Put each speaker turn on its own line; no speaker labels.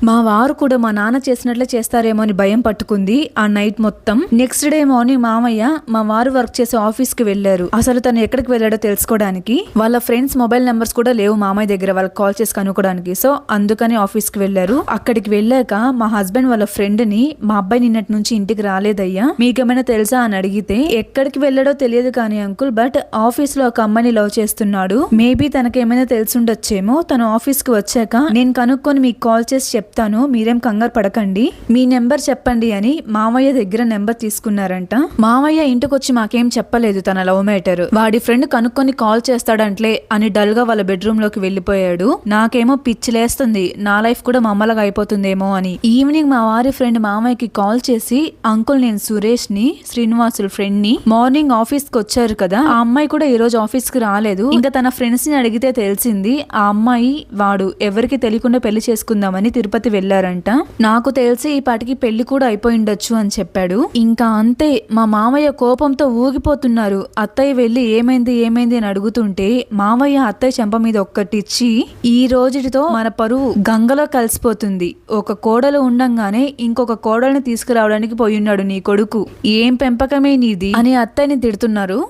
మా వారు కూడా మా నాన్న చేసినట్లే చేస్తారేమో అని భయం పట్టుకుంది ఆ నైట్ మొత్తం. నెక్స్ట్ డే మార్నింగ్ మామయ్య మా వారు వర్క్ చేసే ఆఫీస్ కి వెళ్లారు. అసలు తను ఎక్కడికి వెళ్ళాడో తెలుసుకోవడానికి. వాళ్ళ ఫ్రెండ్స్ మొబైల్ నెంబర్స్ కూడా లేవు మామయ్య దగ్గర వాళ్ళకి కాల్ చేసి కనుక్కోవడానికి. సో అందుకని ఆఫీస్ కి వెళ్లారు. అక్కడికి వెళ్ళాక మా హస్బెండ్ వాళ్ళ ఫ్రెండ్ ని, మా అబ్బాయి నిన్నటి నుంచి ఇంటికి రాలేదయ్యా, మీకేమైనా తెలుసా అని అడిగితే, ఎక్కడికి వెళ్ళాడో తెలియదు కానీ అంకుల్, బట్ ఆఫీస్ లో ఒక అమ్మాయిని లవ్ చేస్తున్నాడు, మేబీ తనకేమైనా తెలుసుండొచ్చేమో, తను ఆఫీస్ కి వచ్చాక నేను కనుక్కొని మీకు కాల్ చేసి చెప్తాను, మీరేం కంగారు పడకండి, మీ నెంబర్ చెప్పండి అని మామయ్య దగ్గర నెంబర్ తీసుకున్నారంట. మామయ్య ఇంటికొచ్చి మాకేం చెప్పలేదు తన లవ్ మ్యాటర్. వాడి ఫ్రెండ్ కనుక్కొని కాల్ చేస్తాడంట్లే అని డల్ గా వాళ్ళ బెడ్రూమ్ లోకి వెళ్లిపోయాడు. నాకేమో పిచ్చిలేస్తుంది, నా లైఫ్ కూడా మమ్మల్గా అయిపోతుందేమో అని. ఈవినింగ్ మా వారి ఫ్రెండ్ మామయ్యకి కాల్ చేసి, అంకుల్ నేను సురేష్ ని, శ్రీనివాసుల ఫ్రెండ్ ని, మార్నింగ్ ఆఫీస్ కి వచ్చారు కదా, ఆ అమ్మాయి కూడా ఈ రోజు ఆఫీస్ కి రాలేదు, ఇంకా తన ఫ్రెండ్స్ ని అడిగితే తెలిసింది ఆ అమ్మాయి వాడు ఎవరికి తెలియకుండా పెళ్లి చేసుకుందామని తిరుపతి వెళ్లారంట. నాకు తెలిసి ఈ పాటికి పెళ్లి కూడా అయిపోయిండొచ్చు అని చెప్పాడు. ఇంకా అంతే, మా మామయ్య కోపంతో ఊగిపోతున్నారు. అత్తయ్య వెళ్లి ఏమైంది ఏమైంది అని అడుగుతుంటే మామయ్య అత్తయ్య చెంప మీద ఒక్కటిచ్చి, ఈ రోజుతో మన పరువు గంగలో కలిసిపోతుంది, ఒక కోడలు ఉండంగానే ఇంకొక కోడల్ని తీసుకురావడానికి పోయున్నాడు నీ కొడుకు, ఏం పెంపకమే నీది అని అత్తయ్యని తిడుతున్నారు.